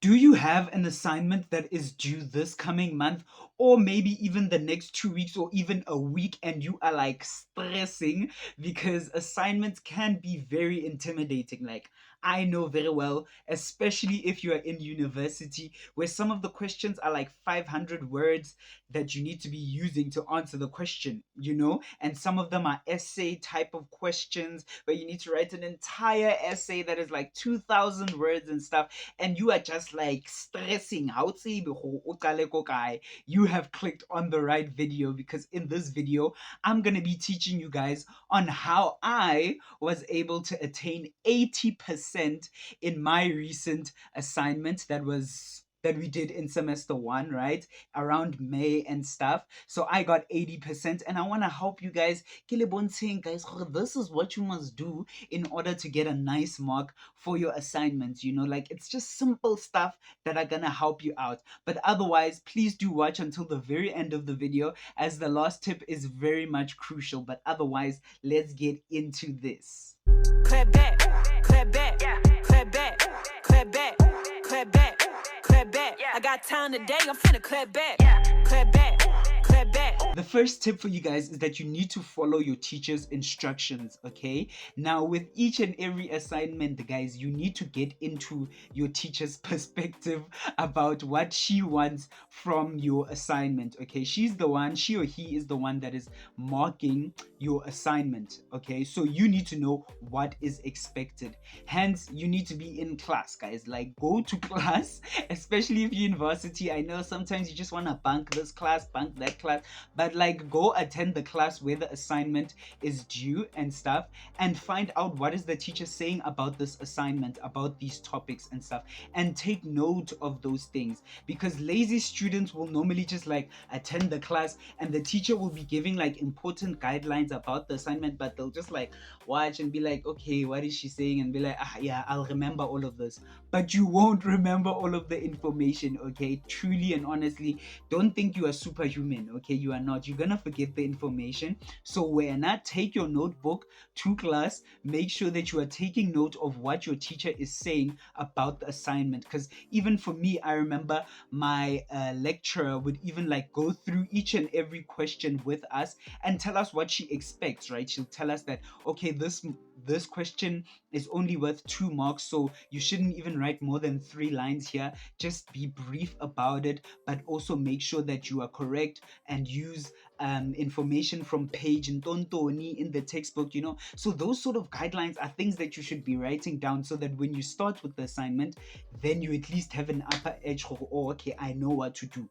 Do you have an assignment that is due this coming month, or maybe even the next 2 weeks, or even a week, and you are like stressing because assignments can be very intimidating? Like, I know very well, especially if you are in university, where some of the questions are like 500 words that you need to be using to answer the question, and some of them are essay type of questions where you need to write an entire essay that is like 2,000 words and stuff, and you are just like stressing. How you have clicked on the right video, because in this video I'm going to be teaching you guys on how I was able to attain 80% in my recent assignment that we did in semester 1, right? Around May and stuff. So I got 80%, and I want to help you guys. Guys, this is what you must do in order to get a nice mark for your assignments. Like, it's just simple stuff that are gonna help you out. But otherwise, please do watch until the very end of the video, as the last tip is very much crucial. But otherwise, let's get into this. Clap back, clap back, clap back, clap back, clap back, clap back. I got time today, I'm finna clap back, clap back, clap back. The first tip for you guys is that you need to follow your teacher's instructions, okay? Now, with each and every assignment, guys, you need to get into your teacher's perspective about what she wants from your assignment, okay? She or he is the one that is marking your assignment, okay? So you need to know what is expected. Hence, you need to be in class, guys. Like, go to class, especially if you're in varsity. I know sometimes you just want to bunk this class, bunk that class, but like, go attend the class where the assignment is due and stuff, and find out what is the teacher saying about this assignment, about these topics and stuff, and take note of those things. Because lazy students will normally just like attend the class, and the teacher will be giving like important guidelines about the assignment, but they'll just like watch and be like, okay, what is she saying? And be like, yeah, I'll remember all of this. But you won't remember all of the information, okay? Truly and honestly, don't think you are superhuman, okay? You are not. You're gonna forget the information. So when I take your notebook to class, make sure that you are taking note of what your teacher is saying about the assignment. Because even for me, I remember my lecturer would even like go through each and every question with us and tell us what she expects, right? She'll tell us that, okay, this question is only worth 2 marks, so you shouldn't even write more than 3 lines here. Just be brief about it, but also make sure that you are correct and use information from page and tontoni in the textbook. So those sort of guidelines are things that you should be writing down, so that when you start with the assignment, then you at least have an upper edge. Oh, okay, I know what to do.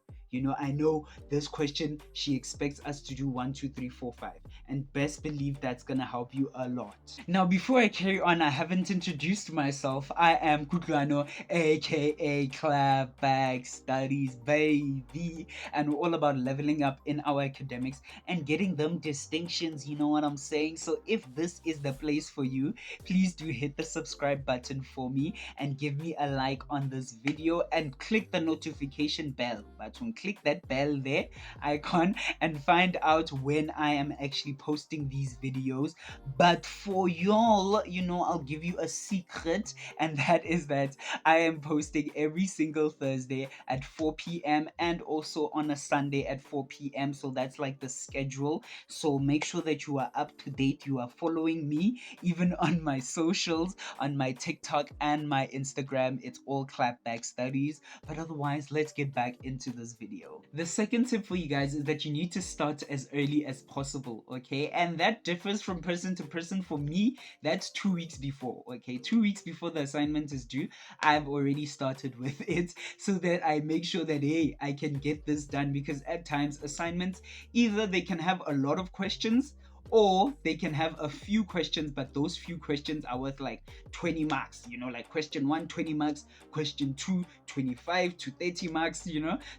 I know this question, she expects us to do 1, 2, 3, 4, 5, and best believe that's gonna help you a lot. Now, before I carry on, I haven't introduced myself. I am Kutlwano, aka Clapback Studies, baby, and we're all about leveling up in our academics and getting them distinctions. You know what I'm saying? So if this is the place for you, please do hit the subscribe button for me and give me a like on this video, and click the notification bell button. Click that bell there, icon, and find out when I am actually posting these videos. But for y'all, I'll give you a secret, and that is that I am posting every single Thursday at 4 p.m. and also on a Sunday at 4 p.m. So that's like the schedule. So make sure that you are up to date. You are following me even on my socials, on my TikTok and my Instagram. It's all Clapback Studies. But otherwise, let's get back into this video. The second tip for you guys is that you need to start as early as possible, okay? And that differs from person to person. For me, that's 2 weeks before, okay? 2 weeks before the assignment is due, I've already started with it, so that I make sure that, hey, I can get this done. Because at times, assignments, either they can have a lot of questions, or they can have a few questions, but those few questions are worth like 20 marks, like question 1, 20 marks, question 2, 25 to 30 marks,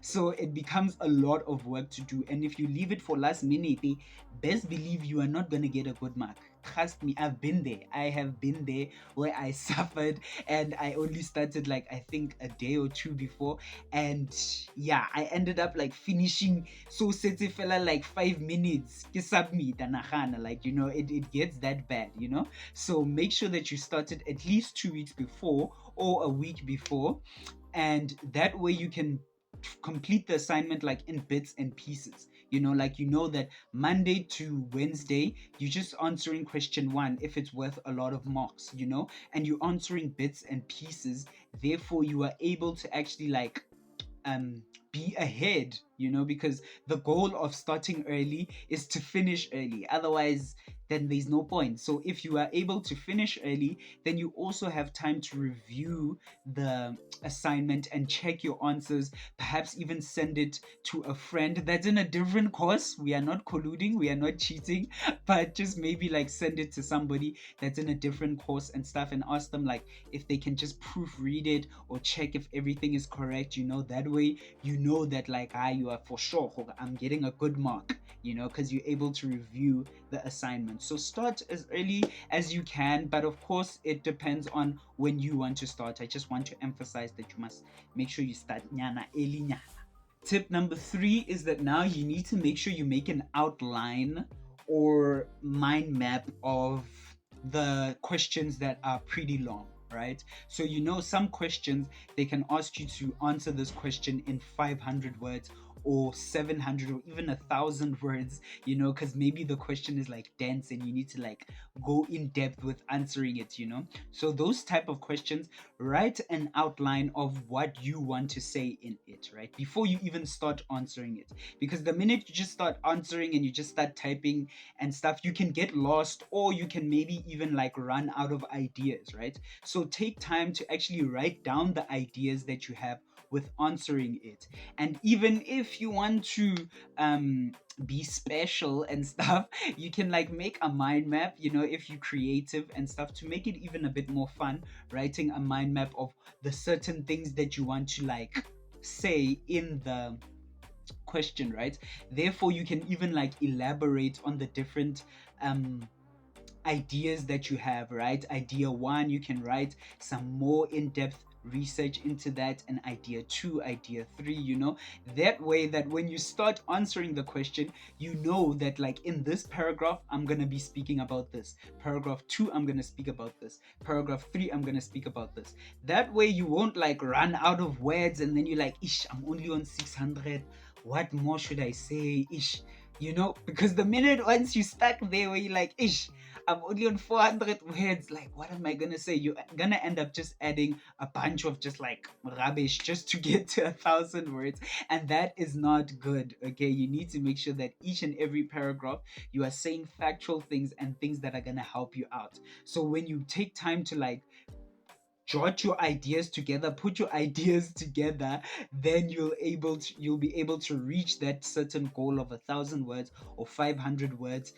so it becomes a lot of work to do. And if you leave it for last minute, best believe you are not going to get a good mark. Trust me, I've been there. I have been there where I suffered, and I only started like, I think, a day or 2 before, and yeah, I ended up like finishing so setse fela like 5 minutes ke submit anagana, like, it gets that bad. So make sure that you started at least 2 weeks before or a week before. and that way you can complete the assignment like in bits and pieces. Like that Monday to Wednesday you're just answering question 1 if it's worth a lot of marks, and you're answering bits and pieces. Therefore you are able to actually like be ahead, because the goal of starting early is to finish early. Otherwise, then there's no point. So if you are able to finish early, then you also have time to review the assignment and check your answers, perhaps even send it to a friend that's in a different course. We are not colluding, we are not cheating, but just maybe like send it to somebody that's in a different course and stuff, and ask them like if they can just proofread it or check if everything is correct. That way that like you are for sure I'm getting a good mark, because you're able to review the assignment. So start as early as you can, but of course it depends on when you want to start. I just want to emphasize that you must make sure you start nyana early nyana. Tip number 3 is that now you need to make sure you make an outline or mind map of the questions that are pretty long, right? So some questions, they can ask you to answer this question in 500 words or 700 or even 1,000 words, because maybe the question is like dense and you need to like go in depth with answering it. So those type of questions, write an outline of what you want to say in it, right, before you even start answering it. Because the minute you just start answering and you just start typing and stuff, you can get lost, or you can maybe even like run out of ideas, right? So take time to actually write down the ideas that you have with answering it. And even if you want to be special and stuff, you can like make a mind map, if you're creative and stuff, to make it even a bit more fun, writing a mind map of the certain things that you want to like say in the question, right? Therefore you can even like elaborate on the different ideas that you have, right? Idea 1, you can write some more in-depth research into that, and idea 2, idea 3, that way that when you start answering the question, that like in this paragraph I'm gonna be speaking about this, paragraph 2 I'm gonna speak about this, paragraph 3 I'm gonna speak about this. That way you won't like run out of words and then you're like, ish, I'm only on 600, what more should I say, ish, because the minute once you stuck there where you're like, ish, I'm only on 400 words, like what am I gonna say? You're gonna end up just adding a bunch of just like rubbish just to get to 1,000 words, and that is not good. Okay, you need to make sure that each and every paragraph you are saying factual things and things that are gonna help you out. So when you take time to like jot your ideas together, put your ideas together, then you'll be able to reach that certain goal of 1,000 words or 500 words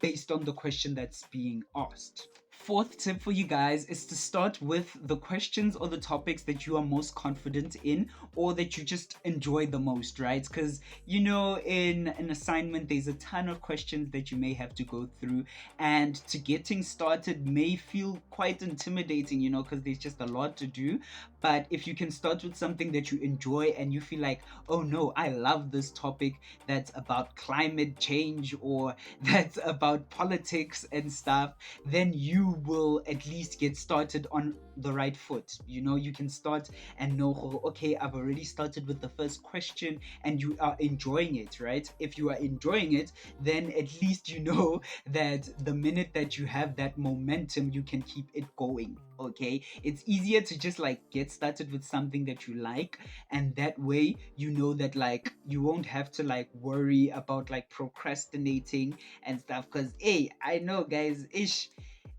based on the question that's being asked. Fourth tip for you guys is to start with the questions or the topics that you are most confident in, or that you just enjoy the most, right? Because in an assignment there's a ton of questions that you may have to go through, and to getting started may feel quite intimidating, because there's just a lot to do. But if you can start with something that you enjoy and you feel like, oh no, I love this topic that's about climate change or that's about politics and stuff, then you will at least get started on the right foot. You can start and know, okay, I've already started with the first question, and you are enjoying it, right? If you are enjoying it, then at least that the minute that you have that momentum, you can keep it going. Okay, it's easier to just like get started with something that you like, and that way that like you won't have to like worry about like procrastinating and stuff. Because hey, I know guys,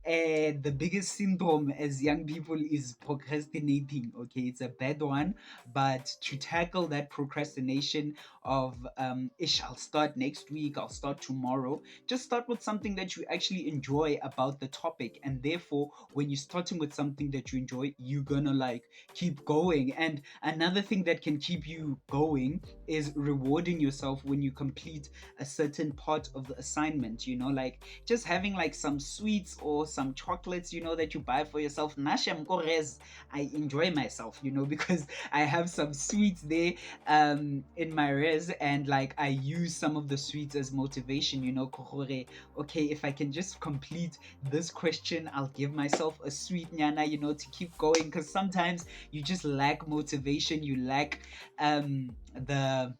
the biggest syndrome as young people is procrastinating. Okay, it's a bad one, but to tackle that procrastination of I'll start next week, I'll start tomorrow, just start with something that you actually enjoy about the topic, and therefore when you're starting with something that you enjoy, you're gonna like keep going. And another thing that can keep you going is rewarding yourself when you complete a certain part of the assignment, like just having like some sweets or some chocolates, you know, that you buy for yourself. Nashem korez, I enjoy myself, you know, because I have some sweets there in my res, and like I use some of the sweets as motivation, you know. Okay, if I can just complete this question, I'll give myself a sweet nyana, you know, to keep going, because sometimes you just lack motivation, you lack the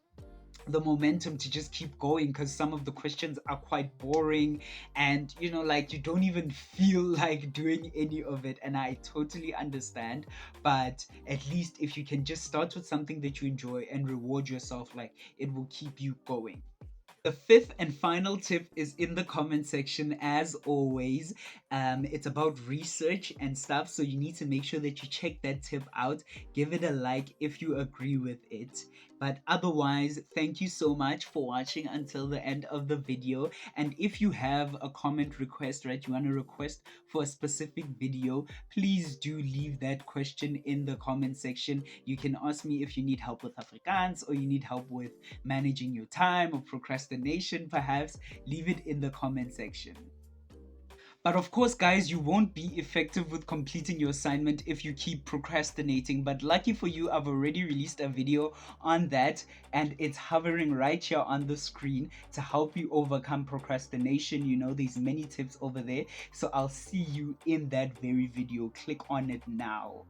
momentum to just keep going, because some of the questions are quite boring, and you know, like you don't even feel like doing any of it, and I totally understand. But at least if you can just start with something that you enjoy and reward yourself, like it will keep you going. The fifth and final tip is in the comment section, as always. It's about research and stuff, so you need to make sure that you check that tip out. Give it a like if you agree with it. But otherwise, thank you so much for watching until the end of the video. And if you have a comment request, right, you want to request for a specific video, please do leave that question in the comment section. You can ask me if you need help with Afrikaans, or you need help with managing your time, or procrastination perhaps. Leave it in the comment section. But of course, guys, you won't be effective with completing your assignment if you keep procrastinating. But lucky for you, I've already released a video on that, and it's hovering right here on the screen to help you overcome procrastination. You know, there's many tips over there. So I'll see you in that very video. Click on it now.